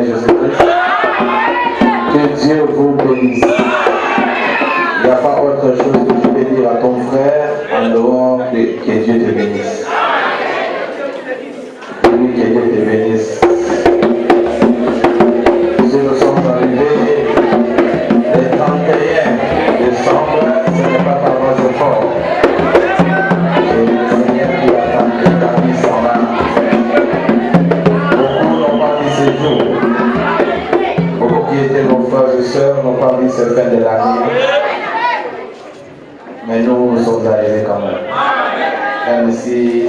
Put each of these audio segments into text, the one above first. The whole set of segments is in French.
Seigneur Jésus-Christ. Que Dieu vous bénisse. Il n'y a pas autre chose que tu peux dire à ton frère en dehors de que Dieu te bénisse. Oui, que Dieu te bénisse. Si nous sommes arrivés le 31 décembre, ce n'est pas par nos efforts. C'est le Seigneur qui attend que ta vie s'en va. Beaucoup n'ont pas vu ces jours. Beaucoup qui étaient nos frères et sœurs n'ont pas vu cette fin de l'année. Mais nous sommes arrivés quand même. Même si il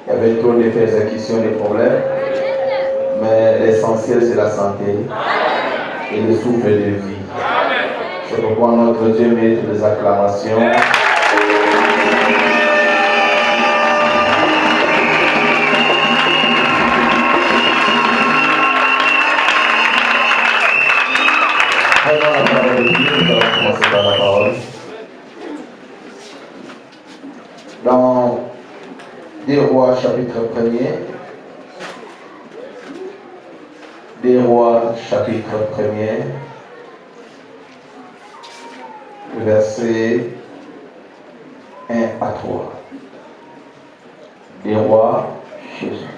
y avait trop de persécutions, de problèmes. Mais l'essentiel c'est la santé et le souffle de vie. C'est pourquoi notre Dieu mérite les acclamations. Prenons la parole de Dieu, nous allons commencer par la parole. Dans 2 Rois chapitre 1er, 2 Rois chapitre 1er, versets 1 à 3. 2 Rois, Jésus.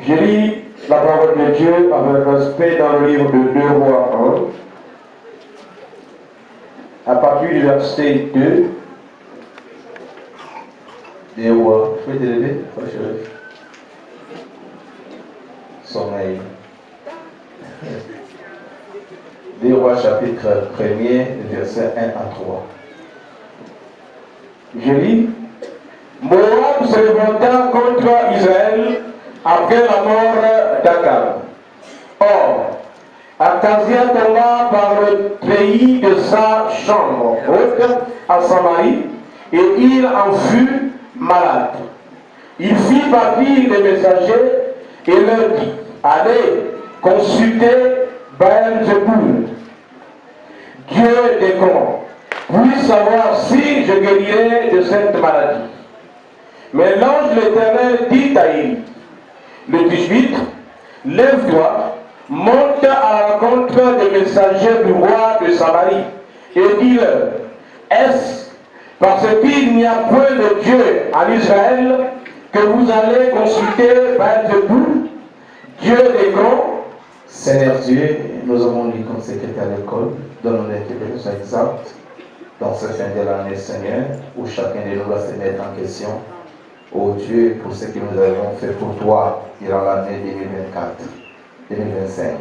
Je lis la parole de Dieu avec respect dans le livre de 2 Rois 1, à partir du verset 2. 2 Rois, je peux te lever, sommeil. 2 Rois chapitre 1er, versets 1 à 3. Je lis. Moab se levanta contre Israël après la mort d'Akab. Or, Akazia tomba par le treillis de sa chambre haute à Samarie, et il en fut malade. Il fit partir des messagers et leur dit: allez consulter Baal-Zeboul, Dieu des camps, puis savoir si je guérirai de cette maladie. Mais l'ange de l'Éternel dit à Élie, le 18, lève-toi, monte à la rencontre des messagers du roi de Samarie, et dis-leur: est-ce parce qu'il n'y a point de Dieu en Israël que vous allez consulter Baal-Zeboul, Dieu des grands? Seigneur Dieu, nous avons lu comme secrétaire à l'école, donne-nous l'interprétation exacte dans ce fin de l'année, Seigneur, où chacun de nous va se mettre en question. Oh Dieu, pour ce que nous avons fait pour toi durant l'année 2024, 2025,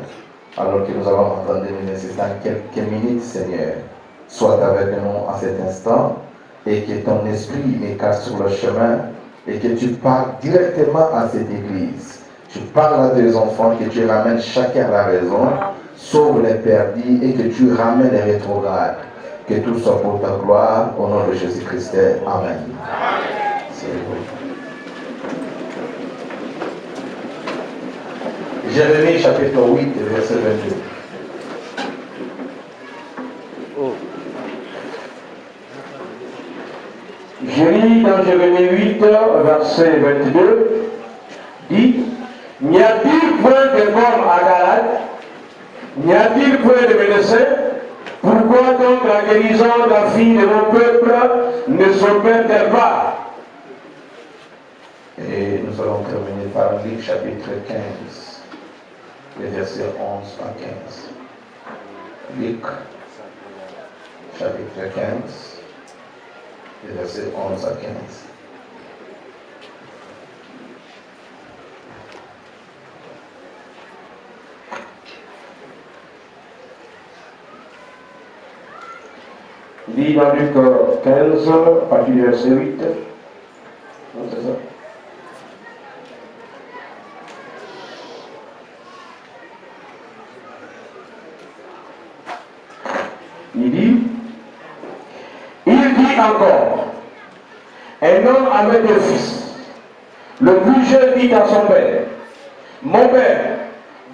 alors que nous avons entendu 2026 dans quelques minutes, Seigneur, sois avec nous en cet instant et que ton esprit m'écarte sur le chemin et que tu parles directement à cette église. Tu parles à tes enfants, que tu ramènes chacun à la raison, sauve les perdus et que tu ramènes les rétrogrades. Que tout soit pour ta gloire, au nom de Jésus-Christ. Amen. Jérémie chapitre 8, verset 22. Je lis dans Jérémie 8, verset 22, dit: n'y a-t-il point de mort à Galade? N'y a-t-il point de médecin? Pourquoi donc la guérison de la fille de mon peuple ne s'opère-t-elle pas? Et nous allons terminer par Luc chapitre 15, les versets 11 à 15. Luc chapitre 15, les versets 11 à 15. Dit dans Luc 15, à partir du verset 8. Non, c'est ça. Il dit encore, un homme avait 2 fils. Le plus jeune dit à son père: mon père,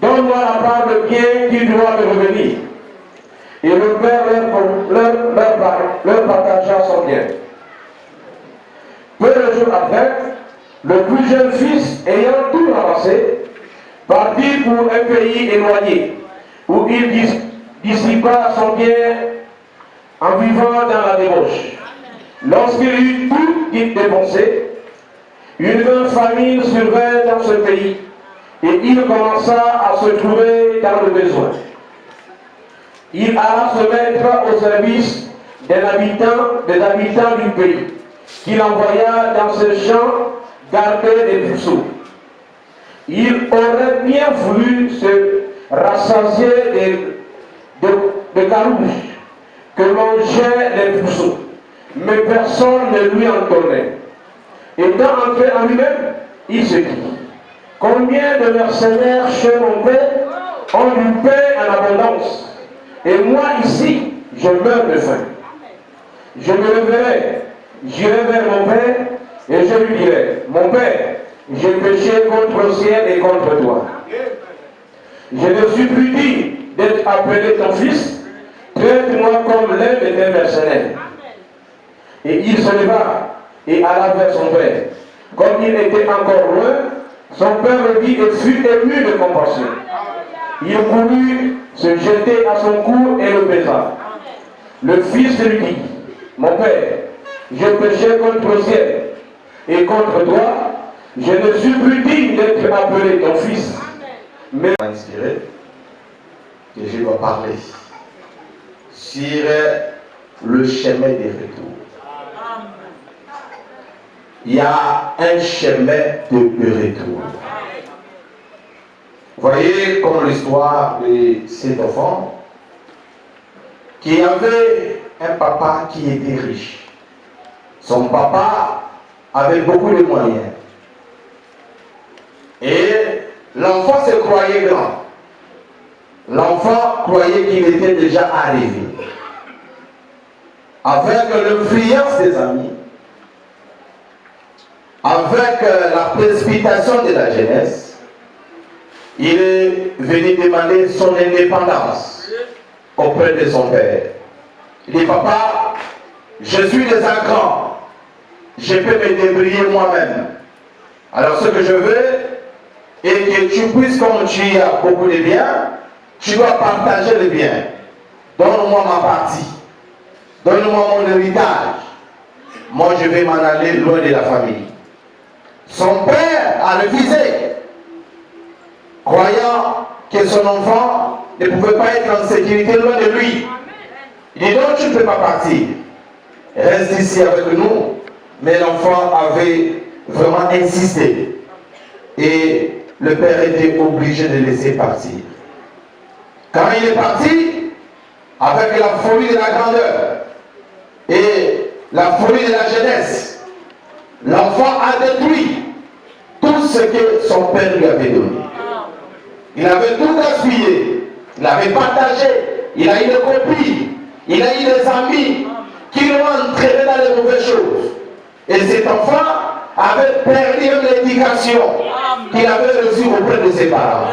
donne-moi la part de bien qui doit me revenir. Et le père leur partagea son bien. Peu de jours après, le plus jeune fils, ayant tout ramassé, partit pour un pays éloigné, où il dissipa son bien en vivant dans la débauche. Lorsqu'il eut tout dépensé, une grande famine survint dans ce pays, et il commença à se trouver dans le besoin. Il alla se mettre au service des habitants du pays, qu'il envoya dans ses champs garder des trousseaux. Il aurait bien voulu se rassasier de carouges que mangeaient les trousseaux, mais personne ne lui en donnait. Étant entré en lui-même, il se dit: combien de mercenaires chez mon père ont du pain en abondance, et moi ici, je meurs de faim. Je me leverai, j'irai vers mon père, et je lui dirai: mon père, j'ai péché contre le ciel et contre toi. Je ne suis plus digne d'être appelé ton fils, traite-moi comme l'un de tes mercenaires. Et il se leva et alla vers son père. Comme il était encore loin, son père le vit et fut ému de compassion. Il voulut se jeter à son cou et le baisa. Le fils lui dit: mon père, j'ai péché contre le ciel et contre toi, je ne suis plus digne d'être appelé ton fils. Mais inspiré que je dois parler sur le chemin des retours. Il y a un chemin de retour. Vous voyez comme l'histoire de cet enfant qui avait un papa qui était riche. Son papa avait beaucoup de moyens. Et l'enfant se croyait grand. L'enfant croyait qu'il était déjà arrivé. Avec l'influence des amis, avec la précipitation de la jeunesse, il est venu demander son indépendance auprès de son père. Il dit: papa, je suis déjà grand, je peux me débrouiller moi-même. Alors ce que je veux est que tu puisses, comme tu as beaucoup de biens, tu dois partager les biens. Donne-moi ma partie, donne-moi mon héritage. Moi je vais m'en aller loin de la famille. Son père a refusé, croyant que son enfant ne pouvait pas être en sécurité loin de lui. Il dit: non, tu ne peux pas partir, reste ici avec nous. Mais l'enfant avait vraiment insisté et le père était obligé de laisser partir. Quand il est parti, avec la folie de la grandeur et la folie de la jeunesse, l'enfant a détruit tout ce que son père lui avait donné. Il avait tout gaspillé, il avait partagé, il a eu des copines, il a eu des amis qui l'ont entraîné dans les mauvaises choses. Et cet enfant avait perdu l'éducation qu'il avait reçue auprès de ses parents.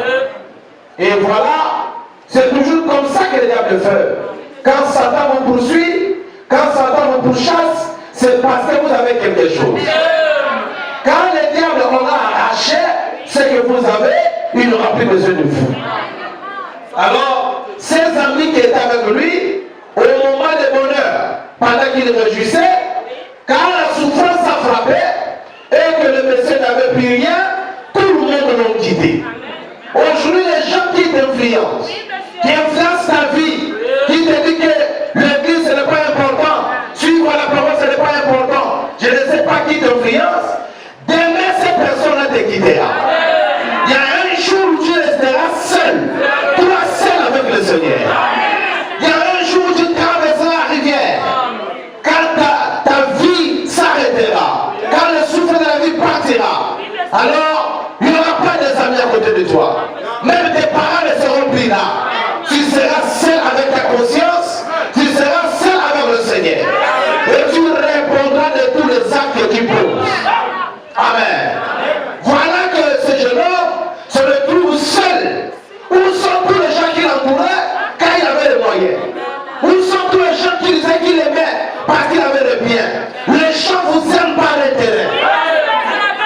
Et voilà, c'est toujours comme ça que le diable fait. Quand Satan vous poursuit, quand Satan vous pourchasse, c'est parce que vous avez quelque chose. Quand le diable en a arraché ce que vous avez, il n'aura plus besoin de vous. Alors, ses amis qui étaient avec lui, au moment du bonheur, pendant qu'il réjouissait, quand la souffrance a frappé et que le monsieur n'avait plus rien, tout le monde l'a quitté. Aujourd'hui, les gens qui t'influencent, qui influencent ta vie, qui te disent que l'église ce n'est pas important, suivre la parole ce n'est pas important, je ne sais pas qui t'influence, demain cette personne-là te quittera. Il y a un jour où tu resteras seul, toi seul avec le Seigneur. Il y a un jour où tu traverseras la rivière, quand ta vie s'arrêtera, quand le souffle de la vie partira, alors il n'y aura pas des amis à côté de toi. Même tes parents ne seront plus là. Tu seras seul avec ta conscience, tu seras seul avec le Seigneur. Et tu répondras de tous les actes que tu poses. Amen. Voilà que ce jeune homme se retrouve seul. Où sont tous les gens qui l'entouraient quand il avait les moyens? Où sont tous les gens qui disaient qu'il aimait parce qu'il avait le bien? Les gens vous aiment par intérêt.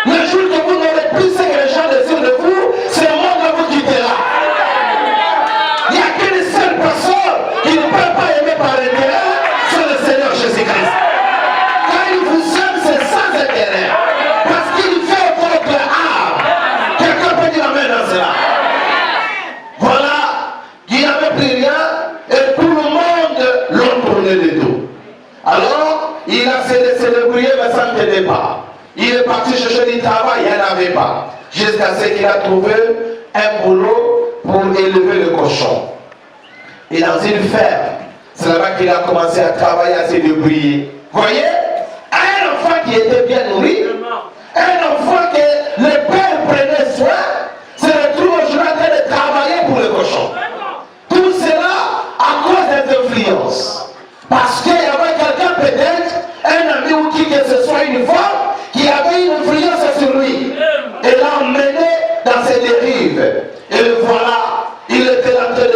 Le jour ça ne tenait pas. Il est parti chercher du travail, il n'y en avait pas. Jusqu'à ce qu'il a trouvé un boulot pour élever le cochon. Et dans une ferme, c'est là-bas qu'il a commencé à travailler, à se débrouiller. Vous voyez, un enfant qui était bien nourri, un enfant que le père prenait soin, se retrouve aujourd'hui en train de travailler pour le cochon. Tout cela à cause des influences. Parce qu'il y avait quelqu'un peut-être, un ami ou qui que ce soit, une femme, qui avait une influence sur lui. Et l'a emmené dans ses dérives. Et le voilà, il était en train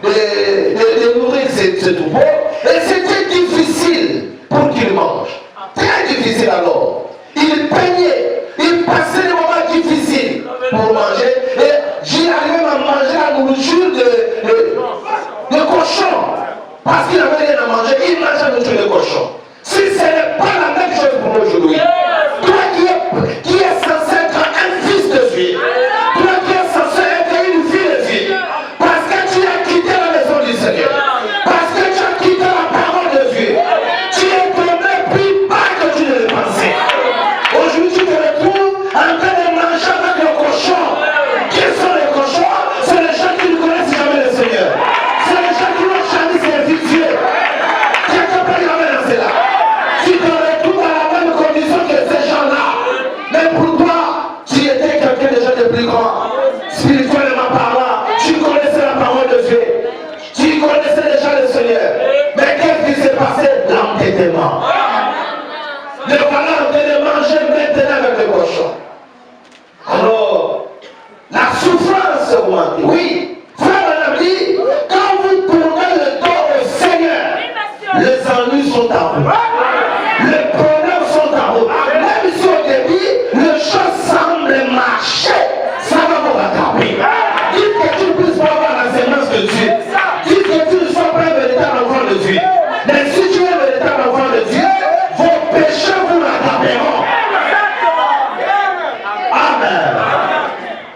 de nourrir ce troupeau. Et c'était difficile pour qu'il mange. Très difficile alors. Il peignait, il passait des moments difficiles pour manger. Et j'y arrivais à manger la nourriture de cochon. Parce qu'il n'avait rien à manger, il mangeait la nourriture de cochon. Si ce n'est pas la même chose pour aujourd'hui, toi qui es censé être un fils de Dieu, toi qui es censé être une fille de Dieu, parce que tu as quitté la maison du Seigneur, parce que tu as quitté la parole de Dieu, tu es tombé plus bas que tu ne le pensais. Aujourd'hui, tu te retrouves en train de manger avec le cochon. Qui sont les cochons? C'est les gens qui ne connaissent jamais le Seigneur. C'est les gens qui n'ont jamais servi Dieu. Quelque part, il y avait dans cela. Tu te retrouves dans la même condition que ces gens-là. Mais pour toi, tu étais quelqu'un déjà de plus grand. Spirituellement parlant, tu connaissais la parole de Dieu. Tu connaissais déjà le Seigneur. Mais qu'est-ce qui s'est passé? L'entêtement. Le voilà en train de manger maintenant avec le cochon. Alors, la souffrance augmente. Oui, frère mon ami, quand vous tournez le dos au Seigneur, les ennuis sont à vous. Les problèmes sont à vous. Même si au début, les choses semblent marcher, ça va vous rattraper. Dites que tu ne puisses pas avoir la sémence de Dieu. Dites que tu ne sois pas un véritable enfant de Dieu. Mais si tu es un véritable enfant de Dieu, vos péchés vous rattraperont. Amen.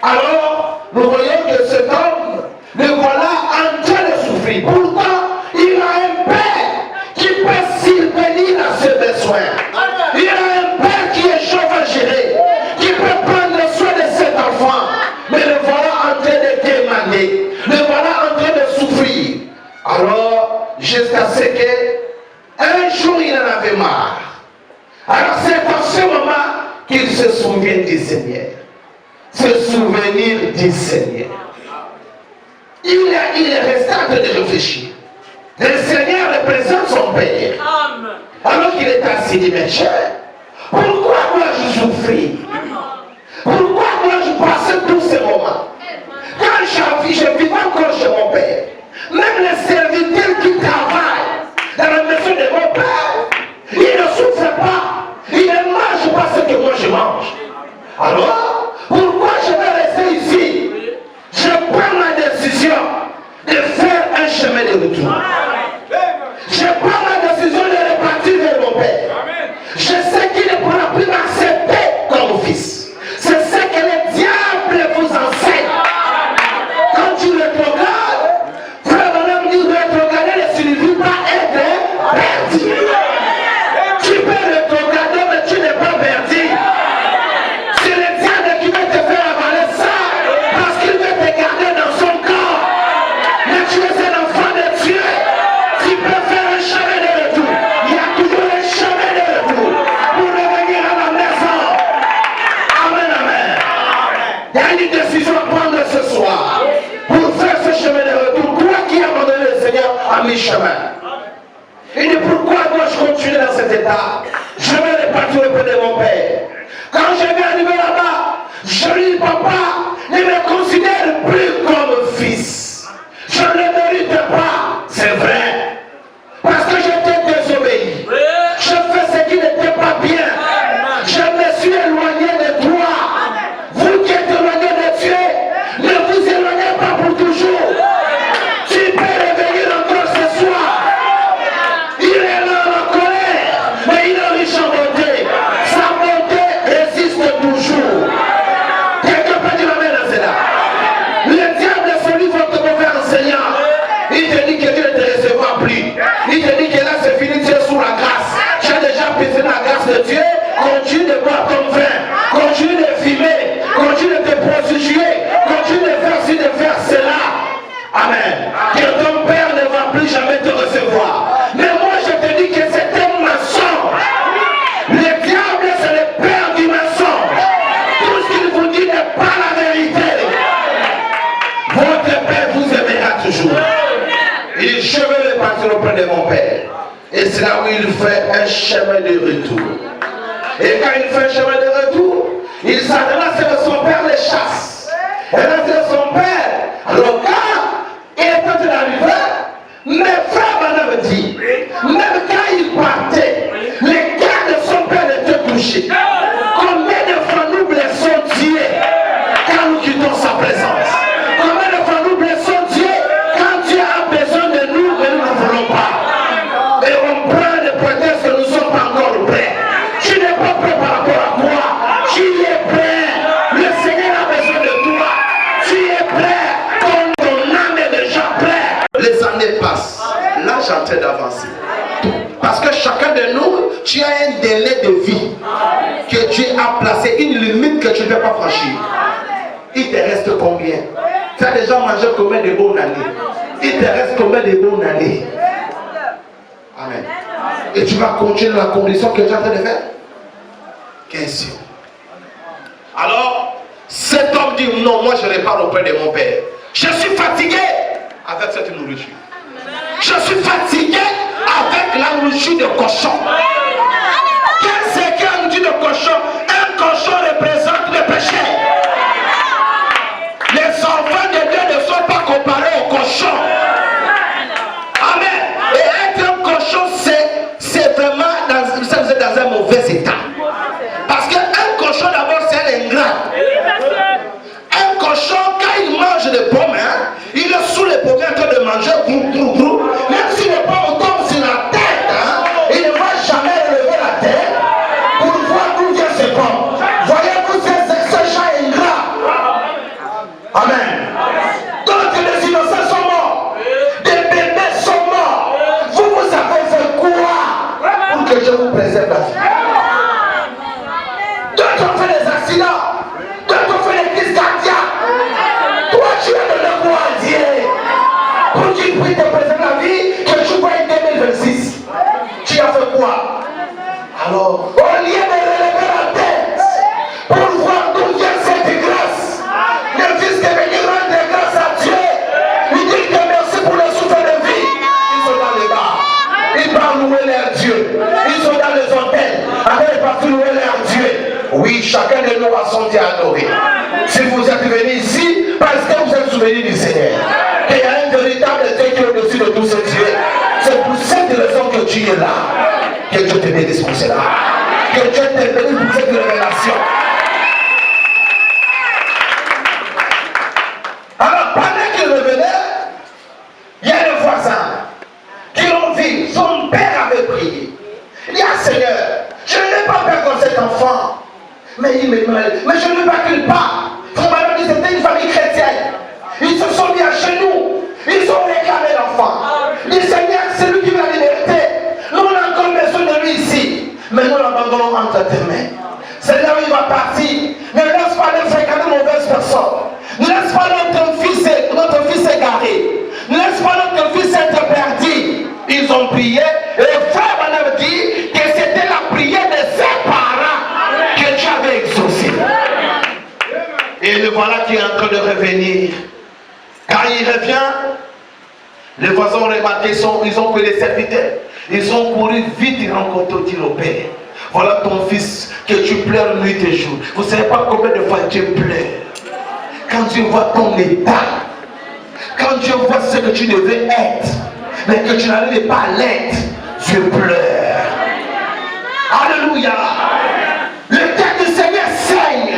Alors, nous voyons que cet homme, le voilà en train de souffrir. Pourtant, il a un père qui peut subvenir à ses besoins. Il a un père qui est chauve à gérer, qui peut prendre soin de cet enfant. Mais le voilà en train de demander, le voilà en train de souffrir. Alors, jusqu'à ce que un jour il en avait marre. Alors c'est à ce moment qu'il se souvient du Seigneur. Se souvenir du Seigneur. Il est resté en train de réfléchir. Le Seigneur représente son Père. Alors qu'il est assis, il dit, mais cher, pourquoi moi je souffris? Pourquoi moi je passais tous ces moments? Quand je vivais encore chez mon Père, même les serviteurs qui travaillent dans la maison de mon Père, ils ne souffrent pas. Ils ne mangent pas ce que moi je mange. Alors, pourquoi je vais rester ici? Je prends ma décision de faire un chemin de retour. Je prends ma décision de repartir vers mon Père. Je sais qu'il ne pourra plus m'accepter comme fils. C'est ce que le diable vous enseigne. Quand tu rétrogrades, frère Madame dit rétrograder ne signifie pas être perdu. Tu peux rétrograder, mais tu n'es pas perdu. C'est le diable qui va te faire avaler ça, parce qu'il veut te garder dans son corps. Mais tu es un enfant de Dieu. Tu peux faire un chemin de retour. Il y a toujours un chemin de retour pour revenir à la maison. Amen, amen. Il y a une décision à prendre ce soir pour faire ce chemin de retour. Toi qui as abandonné le Seigneur à mi-chemin. Il dit pourquoi moi je continue dans cet état? Je vais repartir auprès de mon Père. Quand je vais arriver là-bas, je lui dis papa, ne me considère plus comme fils. Je ne le mérite pas, c'est vrai. Parce que j'étais désobéi. Je fais ce qui n'était pas bien. Je me suis éloigné de toi. Vous qui êtes éloignés de Dieu, ne vous éloignez pas pour toujours. Tu peux revenir encore ce soir. Il est là en colère, mais il est riche en bonté. Sa bonté résiste toujours. Quelqu'un peut dire amen à cela. Le diable rentre auprès de mon Père. Et c'est là où il fait un chemin de retour. Et quand il fait un chemin de retour, il s'adresse à son Père, les chasse. Et là, c'est son Père. Alors quand il est en train d'arriver, mes frères m'avaient dit, même quand il partait, les gars de son Père étaient touchés. Combien de fois nous blessons Dieu quand nous quittons sa présence? Combien de fois nous blessons Dieu quand Dieu a besoin de nous et nous ne voulons pas? Et on prend le prétexte que nous ne sommes pas encore prêts. Tu n'es pas prêt par rapport à quoi? Tu es prêt. Le Seigneur a besoin de toi. Tu es prêt. Ton âme est déjà prête. Les années passent. Là, j'ai en train d'avancer. Parce que chacun de nous, tu as un délai de vie que Dieu a placé, une limite que tu ne peux pas franchir. Il te reste combien? Tu as déjà mangé combien de bonnes années? Il te reste combien de bonnes années? Amen. Et tu vas continuer la condition que tu es en train de faire? Question. Alors, cet homme dit non, moi je repars auprès de mon Père. Je suis fatigué avec cette nourriture. Je suis fatigué avec la nourriture de cochon. Qu'est-ce que la nourriture de cochon? Un cochon représente le péché. Les enfants de Dieu ne sont pas comparés aux cochons. Amen. Et être un cochon, c'est vraiment vous êtes dans un mauvais état. Parce qu'un cochon d'abord c'est un ingrat. Un cochon quand il mange des pommes, hein, il est sous les pommes en train de manger, même si les pommes tombent sur la tête, hein, il ne va jamais relever la tête pour voir d'où viennent ces pommes. Voyez-vous ces gens ingrats. Amen. Donc les innocents sont morts, des bébés sont morts. Vous avez fait quoi pour que je vous préserve la vie? D'autres ont fait des accidents, d'autres ont fait des crises cardiaques. Toi tu as donné quoi à Dieu pour qu'il puisse te préserver la vie que tu vois en 2026? Tu as fait quoi? Alors, au lieu de relever la tête pour voir d'où vient cette grâce, le Fils est venu rendre grâce à Dieu. Il dit que merci pour le souffle de vie. Ils sont dans les bars. Ils parlent louer leur Dieu. Ils sont dans les hôtels. Après ils partent louer leur Dieu. Oui, chacun de nous a son Dieu à adorer. Si vous êtes venu ici, parce que vous êtes souvenu du Seigneur, qu'il y a un véritable Dieu qui est au-dessus de tous ces dieux, c'est pour cette raison que tu es là. Que Dieu te bénisse pour cela. Que Dieu te bénisse pour cette révélation. Alors, pendant qu'il revenait, il y a un voisin qui l'ont vu. Son père avait prié. Il dit, ah Seigneur, je n'ai pas peur comme cet enfant. Mais il me mêle. Mais je ne veux pas qu'il parte. Frère Madame dit, c'était une famille chrétienne. Ils se sont mis à genoux. Ils ont réclamé l'enfant. Il dit, Seigneur, c'est lui qui veut la liberté. Nous, on a encore besoin de lui ici. Mais nous l'abandonnons entre tes mains. C'est là où il va partir. Ne laisse pas aller fréquenter de mauvaises personnes. Ne laisse pas notre fils égaré. Ne laisse pas notre fils être perdu. Ils ont prié. Et frère Madame dit que c'était la prière de ses parents que Dieu avait exaucé. Et le voilà qui est en train de revenir. Quand il revient, les voisins ont remarqué, ils ont pris les serviteurs. Ils ont couru vite rencontrer dire au Père. Voilà ton fils que tu pleures nuit et jour. Vous ne savez pas combien de fois Dieu pleure. Quand Dieu voit ton état, quand Dieu voit ce que tu devais être, mais que tu n'arrives pas à l'être, Dieu pleure. Alléluia. Le cœur du Seigneur saigne.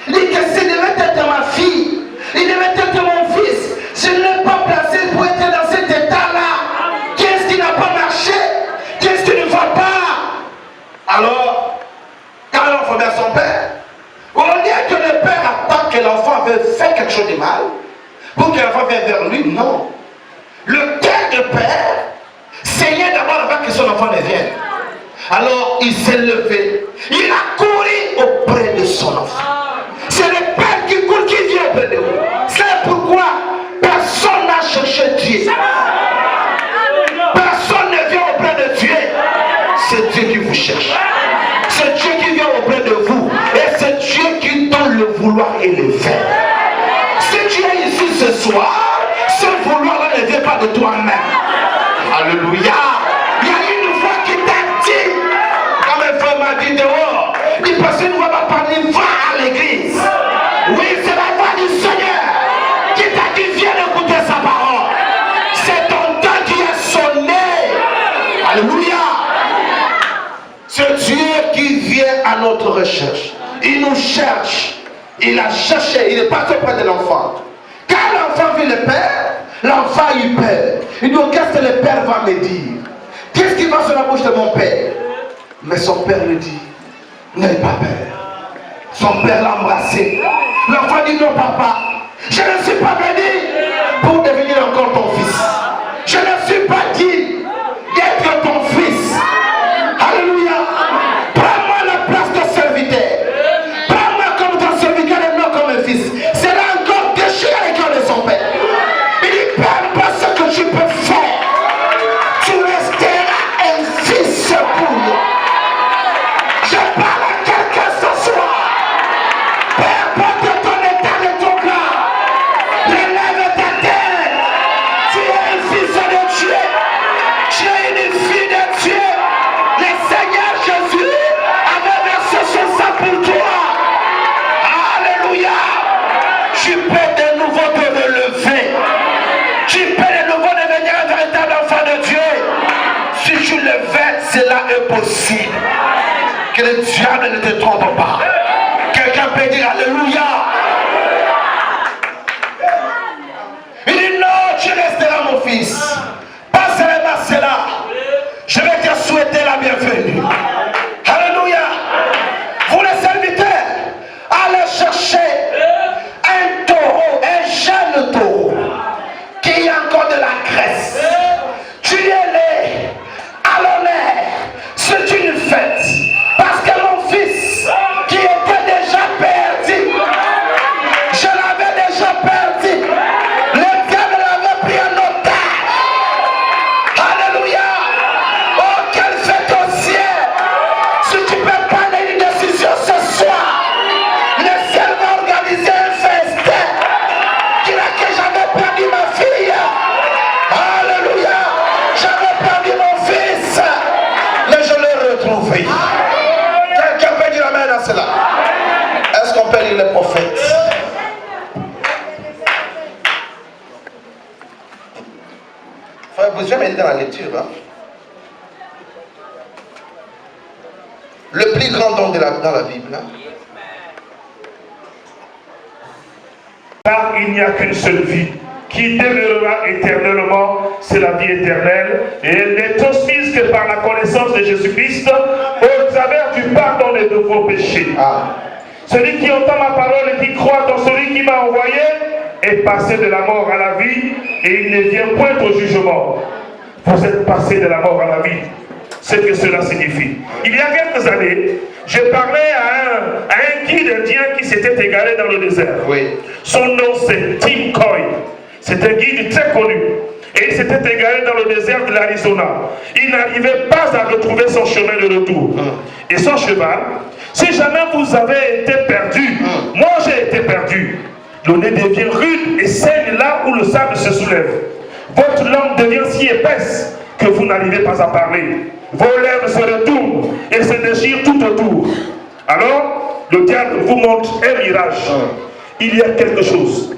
Il dit que s'il devait être ma fille, il devait être mon fils. Je ne l'ai pas placé pour être dans cet état-là. Qu'est-ce qui n'a pas marché? Qu'est-ce qui ne va pas? Alors, quand l'enfant vient à son père, au lieu que le père attend que l'enfant avait fait quelque chose de mal, pour que l'enfant vienne vers lui, non. Le cœur du père saignait d'abord avant que son enfant ne vienne. Alors il s'est levé, il a couru auprès de son enfant. C'est le père qui court, qui vient auprès de vous. C'est pourquoi personne n'a cherché Dieu. Personne ne vient auprès de Dieu. C'est Dieu qui vous cherche. C'est Dieu qui vient auprès de vous. Et c'est Dieu qui donne le vouloir et le faire. Si tu es ici ce soir, ce vouloir-là ne vient pas de toi-même. Alléluia. Il y a une voix qui t'attire. Comme un frère m'a dit dehors, il passe une voix, va parler, va à l'église. Oui, c'est la voix du Seigneur qui t'a dit, viens écouter sa parole. C'est ton temps qui a sonné. Alléluia. C'est Dieu qui vient à notre recherche. Il nous cherche. Il a cherché. Il est passé près de l'enfant. Quand l'enfant vit le père, l'enfant a eu peur. Il dit, qu'est-ce que le père va me dire? Qu'est-ce qui va sur la bouche de mon père? Mais son père lui dit, n'aie pas peur. Son père l'a embrassé. L'enfant dit, non papa, je ne suis pas venu pour devenir encore ton fils. Je ne suis pas dit d'être ton fils. Alléluia. Prends-moi la place de serviteur. Prends-moi comme ton serviteur et non comme un fils. C'est là encore déchiré le cœur de son père. Il dit, peu importe ce que tu peux faire, tu resteras un fils pour moi. Je parle à quelqu'un ce soir. Peu importe ton état de ton corps, relève ta tête. Tu es un fils de Dieu. Tu es une fille de Dieu. Le Seigneur Jésus avait versé son sang pour toi. Alléluia. Tu peux de nouveau te relever. Tu peux de nouveau devenir un véritable enfant de Dieu. Si tu le fais, cela est possible. Que le diable ne te trompe pas. Quelqu'un peut dire Alléluia. Il dit non, tu resteras mon fils. Pas seulement cela. Je vais te souhaiter la bienvenue. Alléluia. Vous les serviteurs, allez chercher un taureau, un jeune taureau, qui a encore de la graisse. Tuez-les à l'honneur. C'est une fête. Parce que mon fils, qui était déjà perdu, je l'avais déjà perdu. Le diable l'avait pris en otage. Alléluia. Oh, quelle fête au ciel. Si tu peux prendre une décision ce soir, le ciel va organiser un festin. Dis-là que j'avais perdu ma fille. Alléluia. J'avais perdu mon fils. Mais je l'ai retrouvé. Quelqu'un peut dire amen à cela? Est-ce qu'on peut lire les prophètes? Frère, vous jamais dit dans la lecture, hein? Le plus grand don dans la Bible, hein? Car il n'y a qu'une seule vie qui demeurera éternellement, c'est la vie éternelle. Et elle n'est transmise que par la connaissance de Jésus-Christ au travers du pardon de vos péchés. Ah. Celui qui entend ma parole et qui croit dans celui qui m'a envoyé est passé de la mort à la vie et il ne vient point au jugement. Vous êtes passé de la mort à la vie. C'est ce que cela signifie. Il y a quelques années, je parlais à un guide indien qui s'était égaré dans le désert. Oui. Son nom c'est Tim Coy. C'est un guide très connu. Et il s'était égaré dans le désert de l'Arizona. Il n'arrivait pas à retrouver son chemin de retour. Et son cheval, si jamais vous avez été perdu, moi j'ai été perdu. Le nez devient rude et saigne là où le sable se soulève. Votre langue devient si épaisse que vous n'arrivez pas à parler. Vos lèvres se retournent et se déchirent tout autour. Alors, le diable vous montre un mirage. Il y a quelque chose.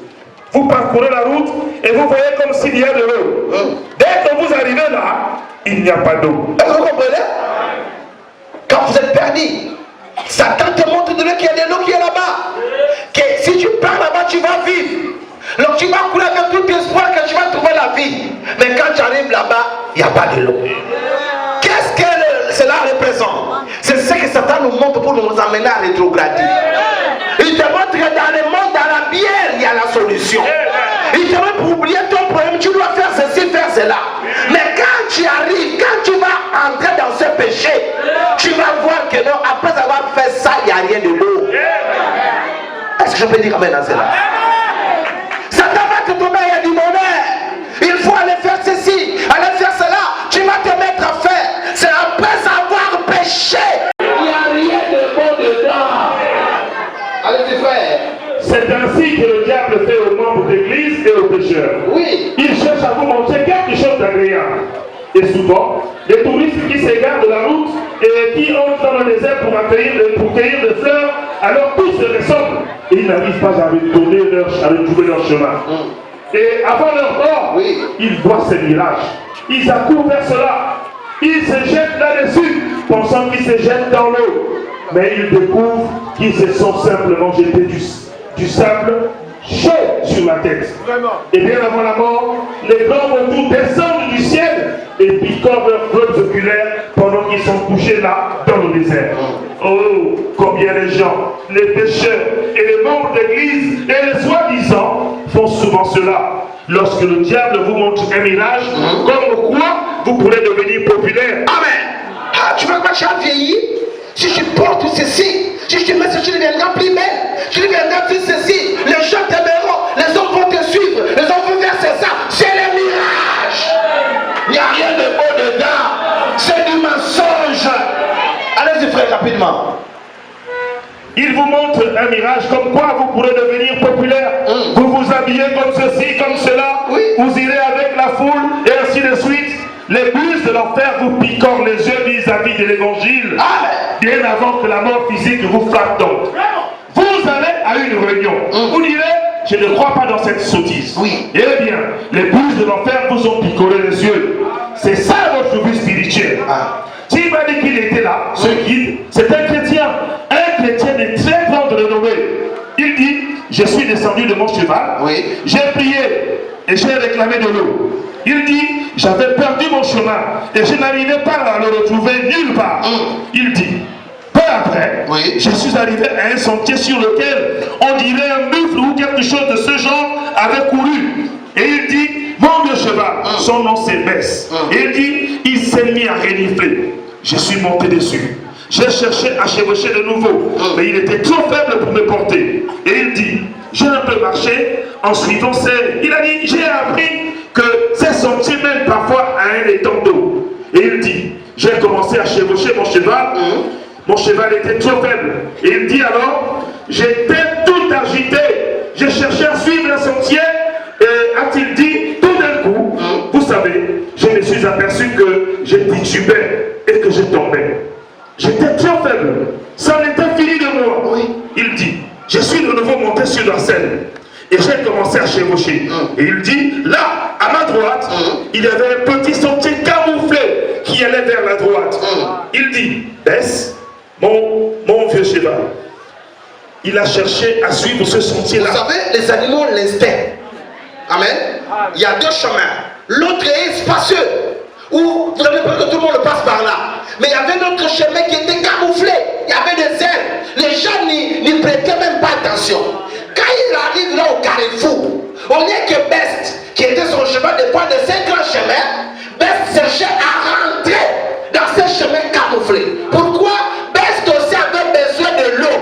Vous parcourez la route et vous voyez comme s'il y a de l'eau. Dès que vous arrivez là, il n'y a pas d'eau. Est-ce que vous comprenez? Quand vous êtes perdu, Satan te montre de l'eau qu'il y a de l'eau qui est là-bas. Que si tu pars là-bas, tu vas vivre. Donc tu vas couler avec tout espoir que tu vas trouver la vie. Mais quand tu arrives là-bas, il n'y a pas de l'eau. Qu'est-ce que cela représente? C'est ce que Satan nous montre pour nous amener à rétrograder. Il te montre que dans le monde, dans la bière, il y a la solution. Il te montre pour oublier ton problème, tu dois faire ceci, faire cela. Mais quand tu arrives, quand tu vas entrer dans ce péché, tu vas voir que non, après avoir fait ça, il n'y a rien de l'eau. Est-ce que je peux dire amen à cela? Satan va te tomber, il y a du bonheur. Il faut aller faire ceci, aller faire cela. Tu vas te mettre à faire. C'est après avoir péché. Il n'y a rien de bon dedans. Allez-y, frère. C'est ainsi que le diable fait aux membres d'église et aux pécheurs. Oui. Il cherche à vous montrer quelque chose d'agréable. Et souvent, les touristes qui s'égarent de la route et qui entrent dans le désert pour cueillir des fleurs, alors tous se ressemblent et ils n'arrivent pas à retrouver leur chemin. Et avant leur mort, ils voient ces mirages. Ils accourent vers cela. Ils se jettent là-dessus, pensant qu'ils se jettent dans l'eau. Mais ils découvrent qu'ils se sont simplement jetés du sable chaud sur la tête. Et bien avant la mort, les grands vautours descendent du ciel et picorent leurs globes oculaires pendant qu'ils sont couchés là dans le désert. Oh, combien les gens, les pécheurs et les membres d'église et les soi-disant font souvent cela. Lorsque le diable vous montre un mirage, comme quoi vous pourrez devenir populaire. Amen. Ah, tu vois quoi, tu as vieilli? Si tu portes ceci, si tu mets ceci, tu deviendras plus belle. Tu deviendras plus ceci. Les gens t'aimeront, les hommes vont te suivre, les hommes vont faire ça. C'est le mirage. Il n'y a rien de beau dedans. C'est du mensonge. Allez-y, frère, rapidement. Il vous montre un mirage comme quoi vous pourrez devenir populaire. Vous vous habillez comme ceci, comme cela. Vous irez avec la foule et ainsi de suite. Les buses de l'enfer vous picorent les yeux vis-à-vis de l'évangile. Bien avant que la mort physique vous frappe donc. Vous allez à une réunion. Vous direz, je ne crois pas dans cette sottise. Eh bien, les buses de l'enfer vous ont picoré les yeux. C'est ça votre vie spirituelle. S'il m'a dit qu'il était là, ce guide, c'est un chrétien de très grande renommée. Il dit, je suis descendu de mon cheval, j'ai prié et j'ai réclamé de l'eau. Il dit, j'avais perdu mon chemin et je n'arrivais pas à le retrouver nulle part. Il dit, peu après, je suis arrivé à un sentier sur lequel on dirait un buffle ou quelque chose de ce genre avait couru. Et il dit, mon vieux cheval, son nom c'est Bess. Et il dit, il s'est mis à renifler. Je suis monté dessus. J'ai cherché à chevaucher de nouveau, mais il était trop faible pour me porter. Et il dit, j'ai un peu marché en suivant ces... Il a dit, j'ai appris que ces sentiers mènent parfois à un étang d'eau. Et il dit, j'ai commencé à chevaucher mon cheval. Mon cheval était trop faible. Et il dit alors, j'étais tout agité. J'ai cherché à suivre un sentier. Et a-t-il dit, tout d'un coup, vous savez, je me suis aperçu que je titubais et que je tombais. J'étais trop faible. Ça en était fini de moi. Il dit, je suis de nouveau monté sur la scène. Et j'ai commencé à chevaucher. Et il dit, là, à ma droite, il y avait un petit sentier camouflé qui allait vers la droite. Il dit, Bess, mon vieux cheval, il a cherché à suivre ce sentier-là. Vous savez, les animaux ont l'instinct. Amen. Il y a deux chemins. L'autre est spacieux, où vous n'avez pas que tout le monde passe par là. Mais il y avait notre chemin qui était camouflé. Il y avait des ailes. Les gens n'y prêtaient même pas attention. Quand il arrive là au carrefour, on n'est que Best, qui était son chemin de point de ces grands chemins, Best cherchait à rentrer dans ces chemins camouflés. Pourquoi? Best aussi avait besoin de l'eau.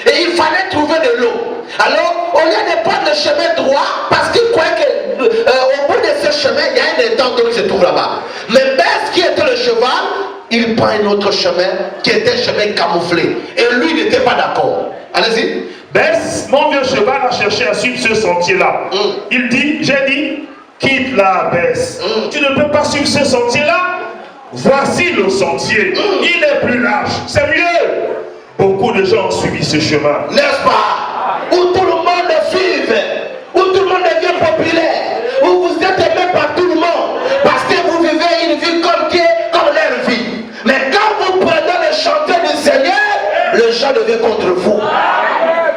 Et il fallait trouver de l'eau. Alors, au lieu de prendre le chemin droit, parce qu'il croyait qu'au bout de ce chemin, il y a un étang qui se trouve là-bas. Mais Best, qui était le cheval, il prend un autre chemin qui était un chemin camouflé. Et lui, il n'était pas d'accord. Allez-y. Bess, mon vieux cheval a cherché à suivre ce sentier-là. Il dit, j'ai dit, quitte la Bess. Tu ne peux pas suivre ce sentier-là. Voici le sentier. Il est plus large. C'est mieux. Beaucoup de gens ont suivi ce chemin. N'est-ce pas? Où tout le monde suive. Où tout le monde devient populaire. Où vous êtes aimé par tout le monde. Parce que vous vivez une vie comme leur vie. Mais quand vous prenez le chantier du Seigneur, le gens devient contre vous.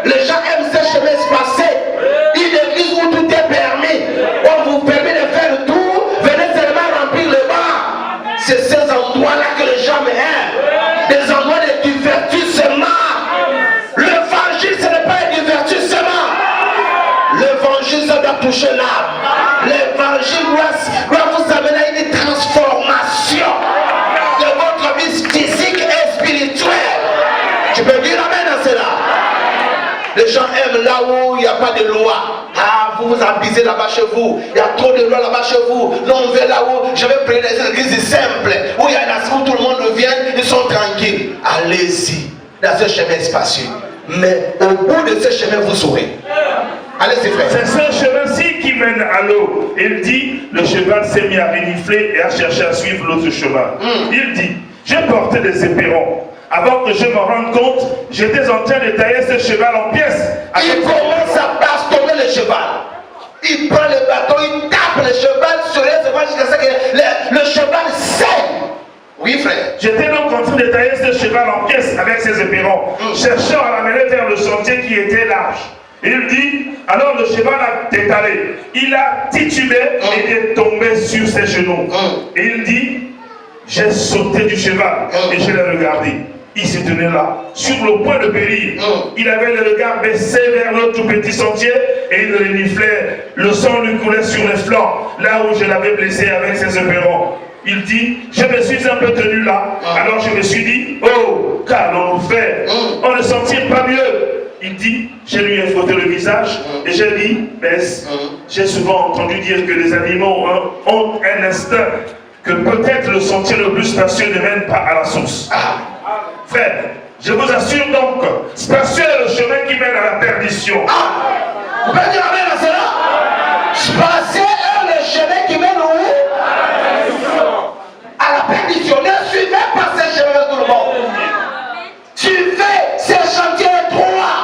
Les gens aiment ces chemins espacés. Une église où tout est permis. On vous permet de faire le tour. Venez seulement remplir le bar. C'est ces endroits-là que les gens aiment. Des endroits de divertissement. L'évangile, ce n'est pas un divertissement. L'évangile, ça doit toucher l'âme. L'évangile doit vous amener à une transformation de votre vie physique et spirituelle. Tu peux dire amen à cela. Les gens aiment là où il n'y a pas de loi. Ah, vous vous abusez là-bas chez vous. Il y a trop de lois là-bas chez vous. Non, on veut là où je vais prier dans une église simple. Où il y a où tout le monde vient, ils sont tranquilles. Allez-y dans ce chemin spacieux. Mais au bout de ce chemin, vous saurez. Allez-y, frère. C'est ce chemin-ci qui mène à l'eau. Il dit, le cheval s'est mis à renifler et à chercher à suivre l'autre cheval. Il dit, j'ai porté des éperons. Avant que je me rende compte, j'étais en train de tailler ce cheval en pièces. Il commence à bastonner le cheval. Il prend le bâton, il tape le cheval sur les cheval jusqu'à ce que le cheval saigne. Oui, frère. J'étais donc en train de tailler ce cheval en pièces avec ses éperons, cherchant à l'amener vers le sentier qui était large. Il dit, alors le cheval a étalé. Il a titubé et est tombé sur ses genoux. Et il dit, j'ai sauté du cheval et je l'ai regardé. Il se tenait là, sur le point de périr. Il avait le regard baissé vers le tout petit sentier et il reniflait. Le sang lui coulait sur les flancs, là où je l'avais blessé avec ses éperons. Il dit, je me suis un peu tenu là. Alors je me suis dit, oh, qu'allons-nous faire? On ne s'en tire pas mieux. Il dit, je lui ai frotté le visage et j'ai dit, baisse. J'ai souvent entendu dire que les animaux ont un instinct, que peut-être le sentier le plus spacieux ne mène pas à la source. Frère, je vous assure donc, spacieux est le chemin qui mène à la perdition. Vous pouvez dire amen à cela? Spacieux est le chemin qui mène où? À la perdition. Ne suivez pas ce chemin tout le monde. Suivez ces chantiers étroits.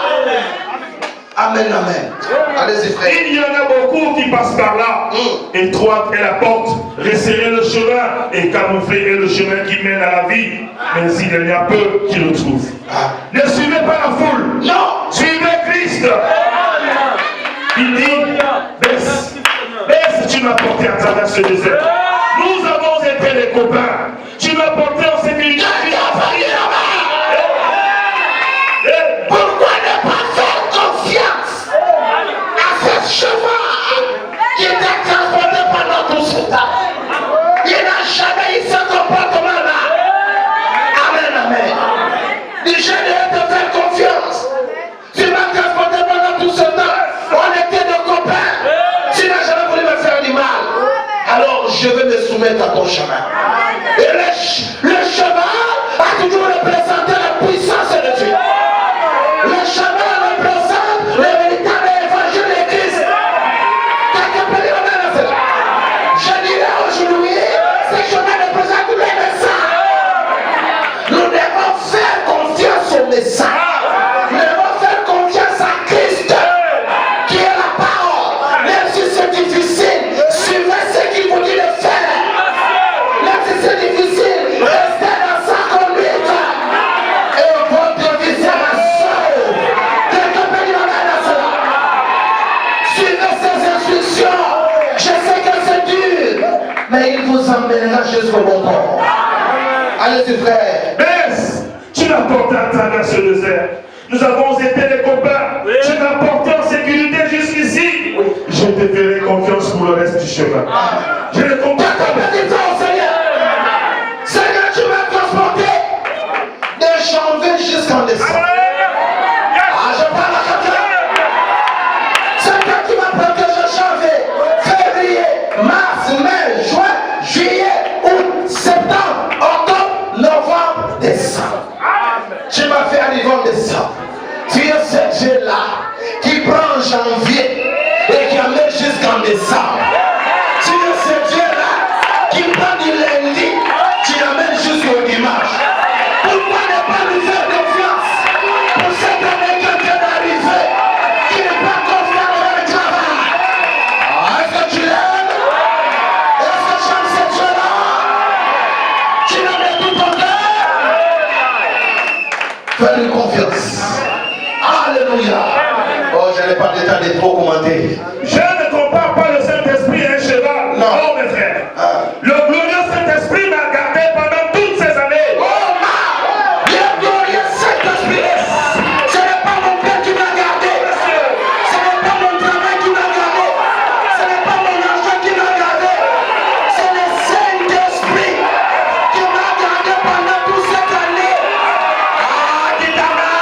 Amen, amen. Allez-y, frère. Il y en a beaucoup qui passent par là. Étroite est la porte, resserrez le chemin et camouflé est le chemin qui mène à la vie. Mais il y en a peu qui le trouvent. Ne suivez pas la foule. Non. Suivez Christ. Il dit, baisse. Baisse, tu m'as porté à travers ce désert. Nous avons été les copains. Tu m'as porté en sécurité. Pourquoi ne pas faire confiance à ce cheval qui était transporté pendant tout ce temps? Il n'a jamais eu ce comportement-là. Amen, amen. Je devais te faire confiance. Tu m'as transporté pendant tout ce temps. On était des copains. Tu n'as jamais voulu me faire du mal. Alors je vais me soumettre à ton chemin. Et le cheval a toujours représenté la puissance de Dieu. Le chemin représente le véritable évangile de Christ. Quelqu'un peut dire amen à cela? Je dirais aujourd'hui, ce chemin représente le message. Nous devons faire confiance au message. Nous devons faire confiance à Christ, qui est la parole. Même si c'est difficile, suivez ce qu'il vous dit de faire. Même si c'est difficile, restez dans sa conduite. Et votre vie sera sauve. Quelqu'un peut dire amen à cela? Suivez ses instructions. Je sais que c'est dur, mais il vous emmènera jusqu'au bon port. Allez-y, frère. Baisse, tu m'as porté à travers ce désert. Nous avons été les copains. Tu m'as porté en sécurité jusqu'ici. Je te ferai confiance pour le reste du chemin. Je ne comprends Quelqu'un pas. peut dire ça au Seigneur. Seigneur, tu m'as transporté de janvier jusqu'en décembre. Ah, je parle à quelqu'un. C'est toi qui m'as protégé janvier, février, mars, mai, juin, juillet, août, septembre, octobre, novembre, décembre. Tu m'as fait arriver en décembre. Tu es ce Dieu-là qui prend en janvier et qui amène jusqu'en décembre. Tu es ce Dieu-là qui prend du lundi, qui amène jusqu'au dimanche. Pourquoi ne pas lui faire confiance pour cette année qui vient d'arriver, qui n'est pas confiant dans le travail? Est-ce que tu l'aimes? Est-ce que tu aimes ce Dieu-là? Tu l'aimes de tout ton cœur? Fais-lui confiance. Alléluia. Oh, je n'ai pas le temps de trop commenter. Je ne compare pas le Saint-Esprit à un cheval. Non. Non, mes frères. Le glorieux Saint-Esprit m'a gardé pendant toutes ces années. Oh, le glorieux Saint-Esprit. Ce n'est pas mon père qui m'a gardé. Ce n'est pas mon travail qui m'a gardé. Ce n'est pas mon argent qui m'a gardé. C'est le Saint-Esprit qui m'a gardé pendant toute cette année. Ah, dites amen.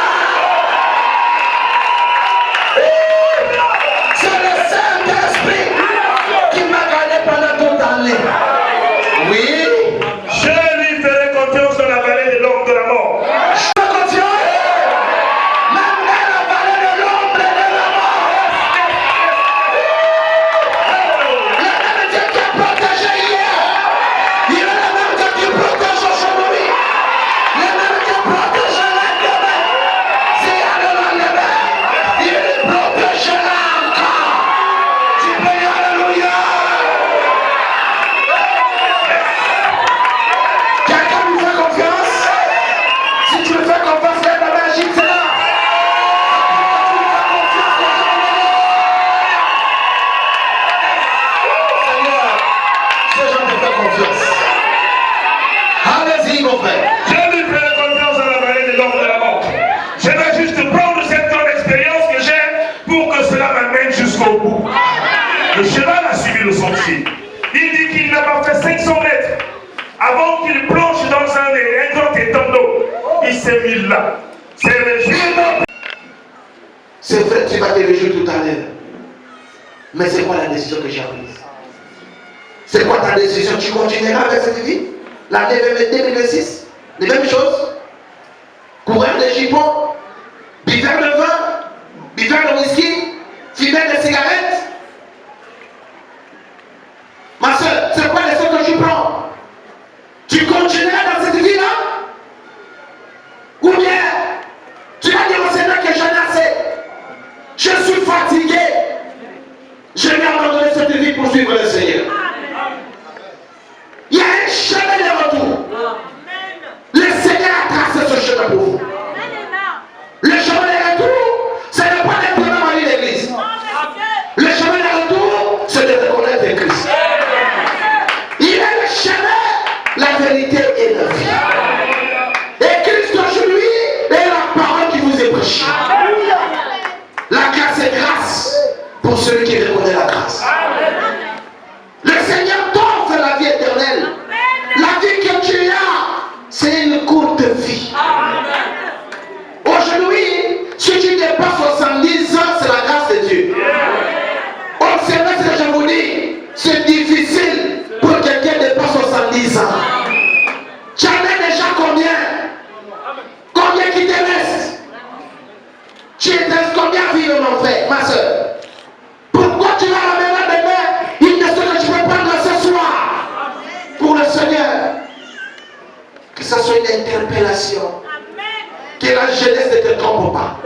C'est le Saint-Esprit jusqu'au bout. Le cheval a suivi le sentier. Il dit qu'il n'a pas fait 500 mètres avant qu'il plonge dans un grand étang d'eau. Il s'est mis là. C'est réjoui. C'est vrai que tu vas te réjouir tout à l'heure. Mais c'est quoi la décision que j'ai prise? C'est quoi ta décision? Tu continueras avec cette vie? L'année 2026? Les mêmes choses? Coureur de jupons? Buveur de vin? Buveur de whisky? Fumeur de cigarettes? Ma soeur, c'est quoi les choses que tu prends? Tu continueras dans cette vie-là? Ou bien tu vas dire au Seigneur que j'en ai assez? Je suis fatigué. Je vais abandonner cette vie pour suivre le Seigneur. Il y a un chemin de retour. Le Seigneur a tracé ce chemin pour vous. Le chemin de retour, ce n'est pas d'être dans l'église. Le chemin de retour, c'est de reconnaître Christ. Il est le chemin, la vérité et la vie. Et Christ aujourd'hui est la parole qui vous est prêchée. La grâce est grâce pour celui qui reconnaît la grâce. Le Seigneur t'offre la vie éternelle. La vie que tu as, c'est une courte vie. Aujourd'hui, si tu dépasses 70 ans, c'est la grâce de Dieu. On sait ce que je vous dis, c'est difficile pour quelqu'un qui dépasse 70 ans. Tu en as déjà combien? Combien qui te reste? Tu te restes combien vivre, mon frère, ma soeur? Pourquoi tu vas à la maison demain? Il ne sait que tu peux prendre ce soir pour le Seigneur. Que ce soit une interpellation. Que la jeunesse ne te trompe pas.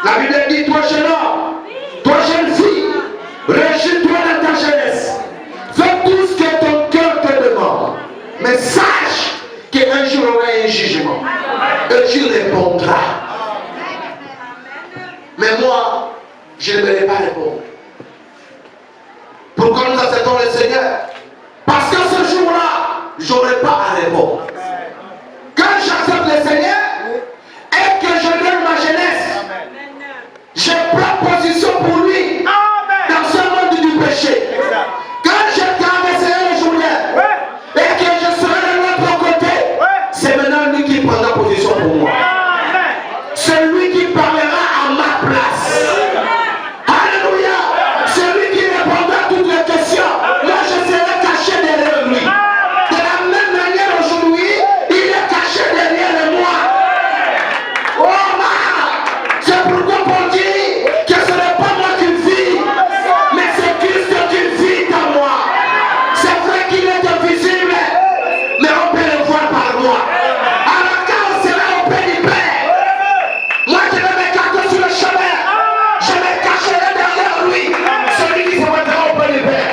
La Bible dit, toi jeune homme, toi jeune fille, réjouis-toi dans ta jeunesse. Fais tout ce que ton cœur te demande. Mais sache qu'un jour il y aura un jugement. Et tu répondras. Mais moi, je ne vais pas répondre. Pourquoi nous acceptons le Seigneur? Parce que ce jour-là, je n'aurai pas à répondre. Quand j'accepte le Seigneur et que je donne ma jeunesse, je prends position pour lui dans ce monde du péché. Quand je traverserai le journée et que je serai de l'autre côté, c'est maintenant lui qui prendra position pour moi. C'est lui qui parlera à ma place. Alléluia. C'est lui qui répondra à toutes les questions. Moi, je serai caché derrière lui. De la même manière, aujourd'hui, il est caché derrière moi. Oh, c'est pourquoi Paul dit que ce n'est pas moi qui vis, mais c'est Christ qui vit en moi. C'est vrai qu'il est invisible, mais on peut le voir par moi. Alors quand on sera auprès du Père, moi je vais m'écarter sur le chemin, je me cacherai derrière lui, celui qui se mettra auprès du Père.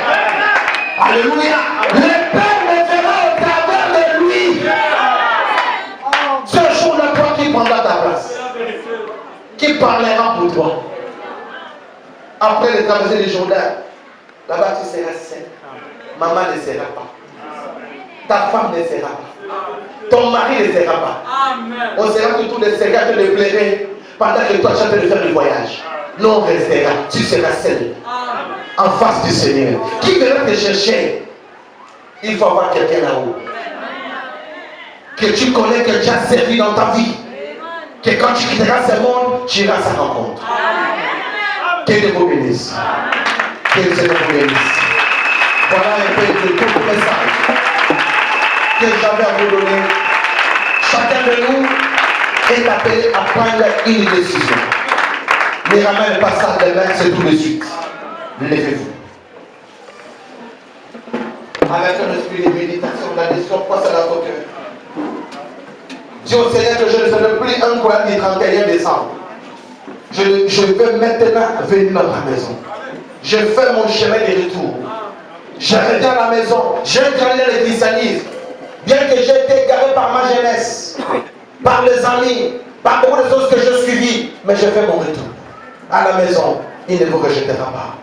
Alléluia. Le Père me verra au travers de lui. Ce jour-là, toi qui prendras ta place, qui parlera pour toi. Après le traversée du Jourdain, là-bas tu seras seul. Maman ne sera pas. Ta femme ne sera pas. Ton mari ne sera pas. On sera tout le Seigneur te le plairait pendant que toi tu es en train de faire le voyage. Non, on restera. Tu seras seul. En face du Seigneur. Qui viendra te chercher? Il faut avoir quelqu'un là-haut. Que tu connais, que tu as servi dans ta vie. Que quand tu quitteras ce monde, tu iras à sa rencontre. Que Dieu vous bénisse. Que le Seigneur vous bénisse. Voilà un peu de tout le message que j'avais à vous donner. Chacun de nous est appelé à prendre une décision. Ne ramène pas ça demain, c'est tout de suite. Levez-vous. Avec un esprit de méditation, la décision passe à votre cœur. Dis au Seigneur que je ne serai plus un courant du 31 décembre. Je vais maintenant venir dans ta maison. Je fais mon chemin de retour. Je reviens à la maison. J'ai gagné le christianisme. Bien que j'ai été égaré par ma jeunesse, par les amis, par beaucoup de choses que je suivis, mais je fais mon retour. À la maison, il ne vous rejettera pas.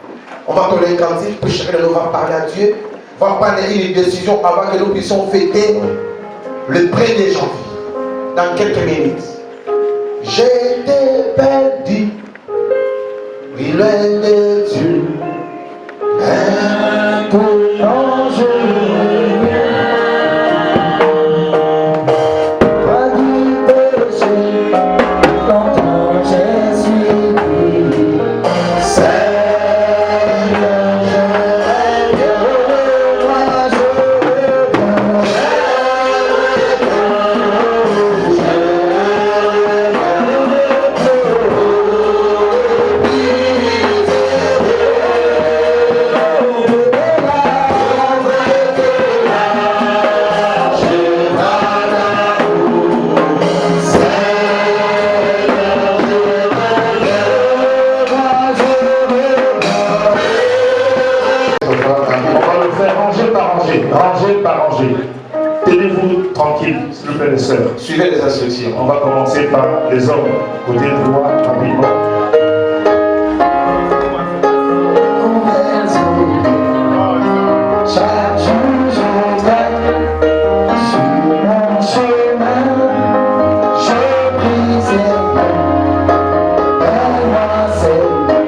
On va donner un cantique, puis chacun de nous va parler à Dieu. On va prendre une décision avant que nous puissions fêter le 1er janvier. Dans quelques minutes. J'étais perdu, oui, loin de Dieu, maintenant je reviens. Pas du péché, longtemps j'ai suivi. Seigneur, je reviens, moi je reviens. On va le faire rangée par rangée, rangée par rangée. Tenez-vous tranquille, s'il vous plaît, les sœurs. Suivez les instructions. On va commencer par les hommes, côté droit, rapidement. Chaque jour je gagne sur mon chemin, je prie Seigneur, aide-moi Seigneur,